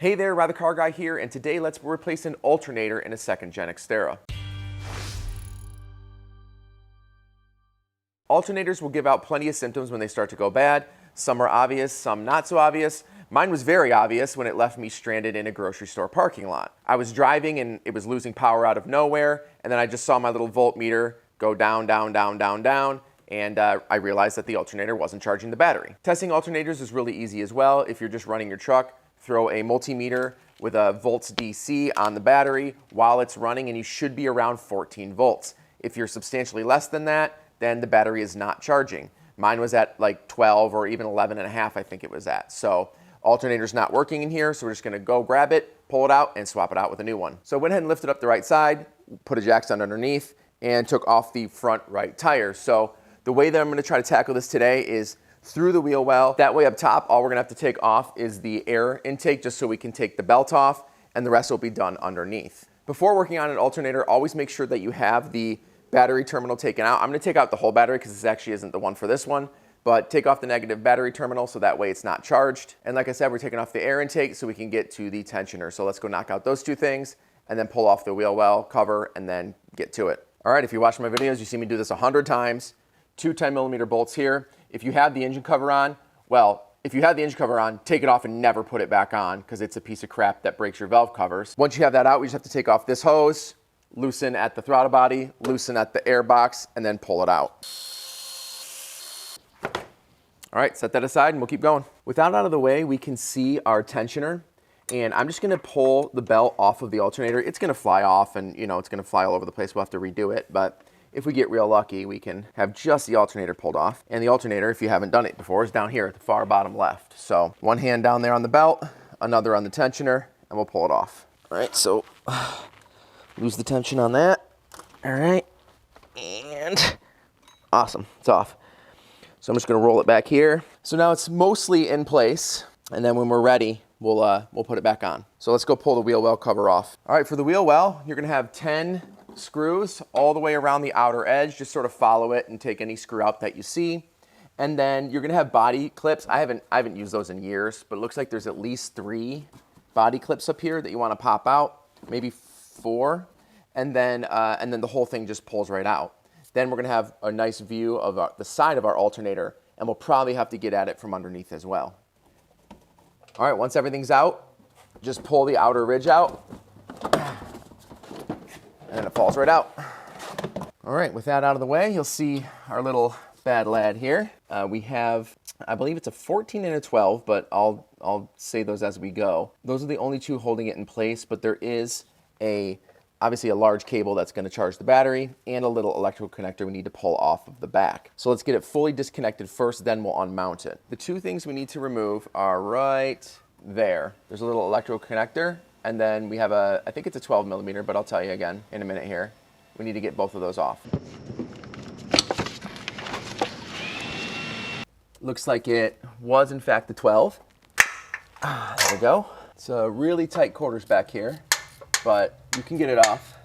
Hey there, Ride the Car Guy here, and today let's replace an alternator in a second-gen Xterra. Alternators will give out plenty of symptoms when they start to go bad. Some are obvious, some not so obvious. Mine was very obvious when it left me stranded in a grocery store parking lot. I was driving and it was losing power out of nowhere, and then I just saw my little voltmeter go down, down, down, down, down, and I realized that the alternator wasn't charging the battery. Testing alternators is really easy as well. If you're just running your truck, throw a multimeter with a volts DC on the battery while it's running, and you should be around 14 volts. If you're substantially less than that, then the battery is not charging. Mine was at like 12 or even 11 and a half, I think it was at. So alternator's not working in here, so we're just gonna go grab it, pull it out, and swap it out with a new one. So I went ahead and lifted up the right side, put a jack stand underneath, and took off the front right tire. So the way that I'm gonna try to tackle this today is through the wheel well. That way up top, all we're gonna have to take off is the air intake just so we can take the belt off, and the rest will be done underneath. Before working on an alternator, always make sure that you have the battery terminal taken out. I'm gonna take out the whole battery because this actually isn't the one for this one, but take off the negative battery terminal so that way it's not charged. And like I said, we're taking off the air intake so we can get to the tensioner. So let's go knock out those two things and then pull off the wheel well cover and then get to it. All right, if you watch my videos, you see me do this 100 times. Two 10mm bolts here. If you have the engine cover on, well, if you have the engine cover on, take it off and never put it back on because it's a piece of crap that breaks your valve covers. Once you have that out, we just have to take off this hose, loosen at the throttle body, loosen at the air box, and then pull it out. All right, set that aside and we'll keep going. With that out of the way, we can see our tensioner, and I'm just gonna pull the belt off of the alternator. It's gonna fly off and it's gonna fly all over the place. We'll have to redo it, but if we get real lucky, we can have just the alternator pulled off. And the alternator, if you haven't done it before, is down here at the far bottom left. So one hand down there on the belt, another on the tensioner, and we'll pull it off. All right, so lose the tension on that. All right, and awesome, it's off. So I'm just gonna roll it back here. So now it's mostly in place, and then when we're ready, we'll put it back on. So let's go pull the wheel well cover off. All right, for the wheel well, you're gonna have 10 screws all the way around the outer edge. Just sort of follow it and take any screw out that you see. And then you're gonna have body clips. I haven't used those in years, but it looks like there's at least 3 body clips up here that you wanna pop out, maybe 4. And then the whole thing just pulls right out. Then we're gonna have a nice view of the side of our alternator, and we'll probably have to get at it from underneath as well. All right, once everything's out, just pull the outer ridge out, and then it falls right out. All right, with that out of the way, you'll see our little bad lad here. We have, I believe it's a 14 and a 12, but I'll say those as we go. Those are the only two holding it in place, but there is obviously a large cable that's gonna charge the battery and a little electrical connector we need to pull off of the back. So let's get it fully disconnected first, then we'll unmount it. The two things we need to remove are right there. There's a little electrical connector, and then we have I think it's a 12mm, but I'll tell you again in a minute here. We need to get both of those off. Looks like it was in fact the 12. There we go. It's really tight quarters back here, but you can get it off.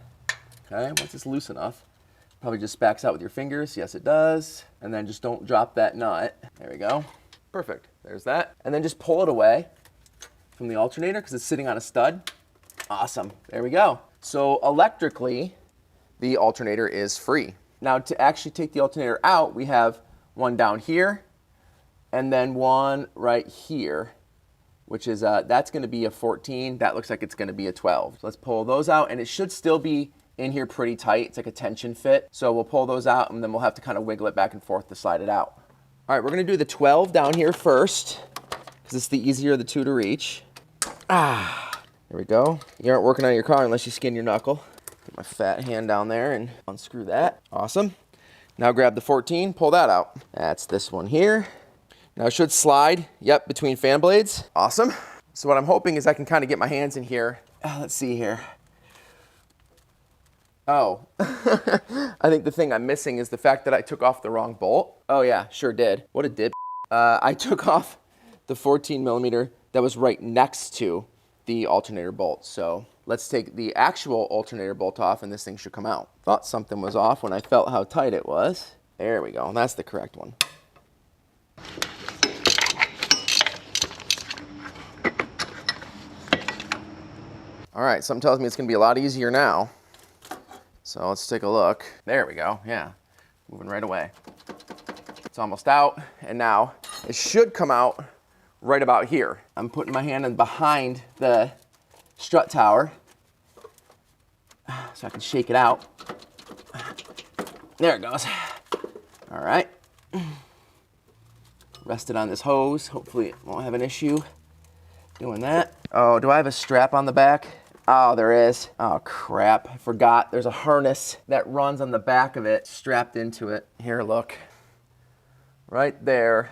Okay, once it's loose enough, probably just backs out with your fingers. Yes, it does. And then just don't drop that nut. There we go. Perfect, there's that. And then just pull it away from the alternator because it's sitting on a stud. Awesome, there we go. So electrically, the alternator is free. Now to actually take the alternator out, we have one down here and then one right here, which is, that's gonna be a 14. That looks like it's gonna be a 12. So let's pull those out, and it should still be in here pretty tight. It's like a tension fit. So we'll pull those out, and then we'll have to kind of wiggle it back and forth to slide it out. All right, we're gonna do the 12 down here first, because it's the easier of the two to reach. There we go. You aren't working on your car unless you skin your knuckle. Get my fat hand down there and unscrew that. Awesome. Now grab the 14, pull that out. That's this one here. Now it should slide, yep, between fan blades. Awesome. So what I'm hoping is I can kind of get my hands in here. Let's see here. Oh, I think the thing I'm missing is the fact that I took off the wrong bolt. Oh yeah, sure did. What a dip. I took off the 14mm that was right next to the alternator bolt. So let's take the actual alternator bolt off and this thing should come out. Thought something was off when I felt how tight it was. There we go, that's the correct one. All right, something tells me it's gonna be a lot easier now. So let's take a look. There we go, yeah, moving right away. It's almost out, and now it should come out right about here. I'm putting my hand in behind the strut tower so I can shake it out. There it goes. All right. Rest it on this hose. Hopefully it won't have an issue doing that. Oh, do I have a strap on the back? Oh, there is. Oh, crap. I forgot. There's a harness that runs on the back of it, strapped into it. Here, look. Right there.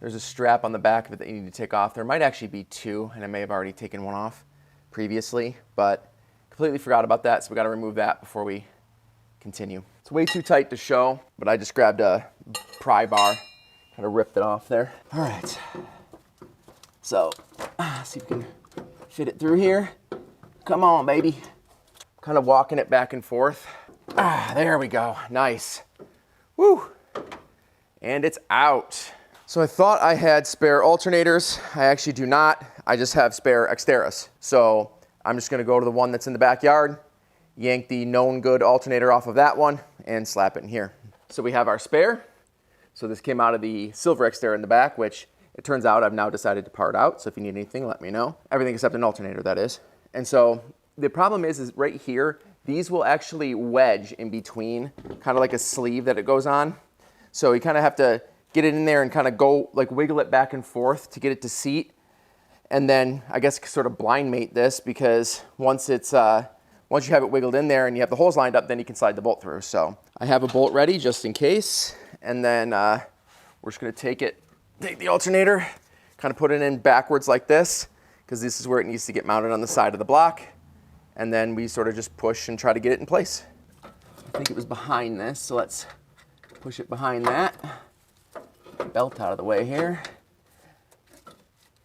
There's a strap on the back of it that you need to take off. There might actually be two, and I may have already taken one off previously, but completely forgot about that, so we got to remove that before we continue. It's way too tight to show, but I just grabbed a pry bar, kind of ripped it off there. All right, so see if we can fit it through here. Come on, baby. Kind of walking it back and forth. There we go, nice. Woo, and it's out. So I thought I had spare alternators. I actually do not. I just have spare Xterras. So I'm just gonna go to the one that's in the backyard, yank the known good alternator off of that one, and slap it in here. So we have our spare. So this came out of the silver Xterra in the back, which it turns out I've now decided to part out. So if you need anything, let me know. Everything except an alternator, that is. And so the problem is right here, these will actually wedge in between, kind of like a sleeve that it goes on. So you kind of have to get it in there and kind of go, like wiggle it back and forth to get it to seat. And then I guess sort of blind mate this, because once you have it wiggled in there and you have the holes lined up, then you can slide the bolt through. So I have a bolt ready just in case. And then we're just gonna take the alternator, kind of put it in backwards like this, because this is where it needs to get mounted on the side of the block. And then we sort of just push and try to get it in place. I think it was behind this, so let's push it behind that. Get the belt out of the way here.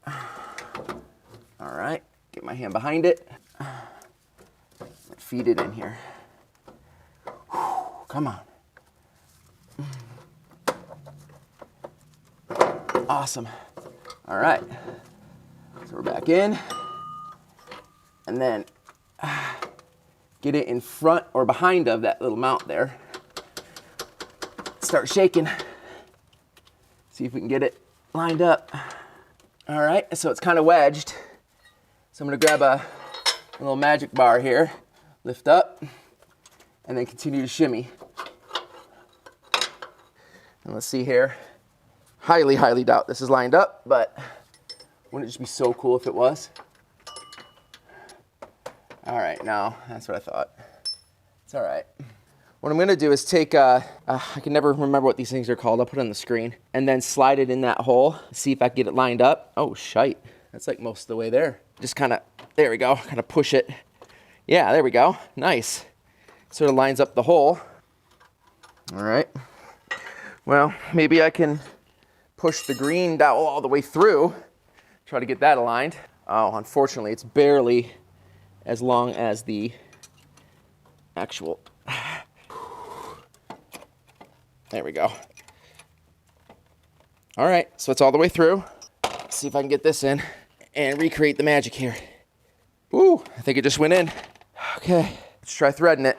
All right, get my hand behind it. Feed it in here. Whew, come on. Awesome. All right, so we're back in. And then get it in front or behind of that little mount there. Start shaking. See if we can get it lined up. All right, so it's kind of wedged. So I'm gonna grab a little magic bar here, lift up, and then continue to shimmy. And let's see here. Highly, highly doubt this is lined up, but wouldn't it just be so cool if it was? All right, now that's what I thought. It's all right. What I'm gonna do is take, I can never remember what these things are called. I'll put it on the screen. And then slide it in that hole, see if I can get it lined up. Oh, shite. That's like most of the way there. Just kind of, there we go, kind of push it. Yeah, there we go, nice. Sort of lines up the hole. All right. Well, maybe I can push the green dowel all the way through, try to get that aligned. Oh, unfortunately, it's barely as long as the actual, there we go. All right, so it's all the way through. Let's see if I can get this in and recreate the magic here. Ooh, I think it just went in. Okay, let's try threading it.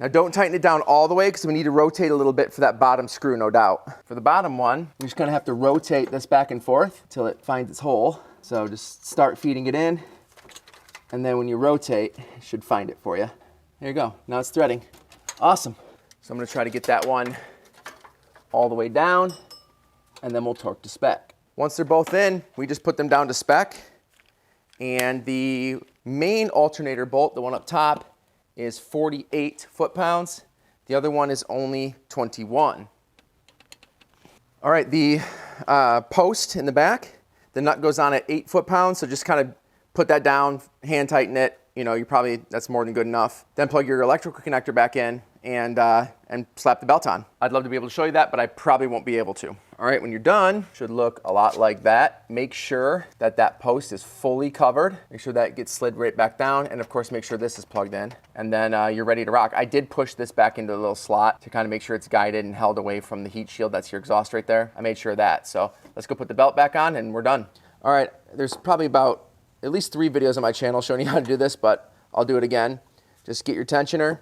Now don't tighten it down all the way because we need to rotate a little bit for that bottom screw, no doubt. For the bottom one, we're just gonna have to rotate this back and forth until it finds its hole. So just start feeding it in, and then when you rotate, it should find it for you. There you go, now it's threading. Awesome. So I'm gonna try to get that one all the way down, and then we'll torque to spec. Once they're both in, we just put them down to spec, and the main alternator bolt, the one up top, is 48 foot-pounds. The other one is only 21. All right, the post in the back, the nut goes on at 8 foot-pounds, so just kind of put that down, hand tighten it. You know, that's more than good enough. Then plug your electrical connector back in and slap the belt on. I'd love to be able to show you that, but I probably won't be able to. All right, when you're done, should look a lot like that. Make sure that that post is fully covered. Make sure that gets slid right back down, and of course, make sure this is plugged in, and then you're ready to rock. I did push this back into a little slot to kind of make sure it's guided and held away from the heat shield. That's your exhaust right there. I made sure of that. So let's go put the belt back on, and we're done. All right, there's probably about at least 3 videos on my channel showing you how to do this, but I'll do it again. Just get your tensioner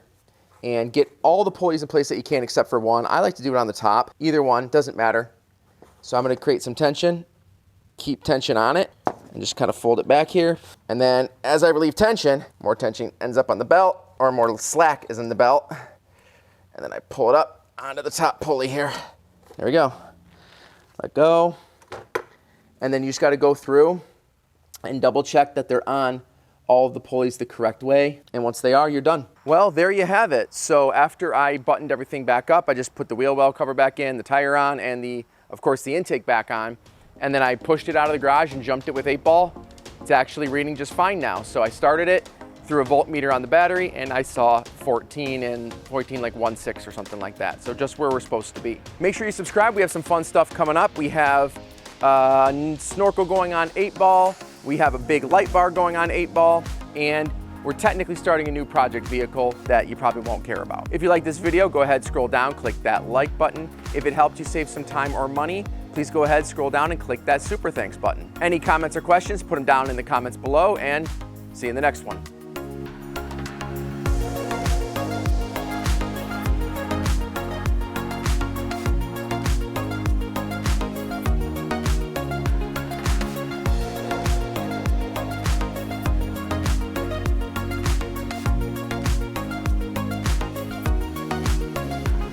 and get all the pulleys in place that you can except for one. I like to do it on the top. Either one, doesn't matter. So I'm gonna create some tension, keep tension on it, and just kind of fold it back here. And then as I relieve tension, more tension ends up on the belt, or more slack is in the belt. And then I pull it up onto the top pulley here. There we go. Let go. And then you just gotta go through and double check that they're on all of the pulleys the correct way. And once they are, you're done. Well, there you have it. So after I buttoned everything back up, I just put the wheel well cover back in, the tire on, and of course the intake back on. And then I pushed it out of the garage and jumped it with 8-ball. It's actually reading just fine now. So I started it, threw a voltmeter on the battery, and I saw 14 like 1.6 or something like that. So just where we're supposed to be. Make sure you subscribe. We have some fun stuff coming up. We have snorkel going on 8-ball. We have a big light bar going on 8-ball, and we're technically starting a new project vehicle that you probably won't care about. If you like this video, go ahead, scroll down, click that like button. If it helped you save some time or money, please go ahead, scroll down and click that super thanks button. Any comments or questions, put them down in the comments below, and see you in the next one.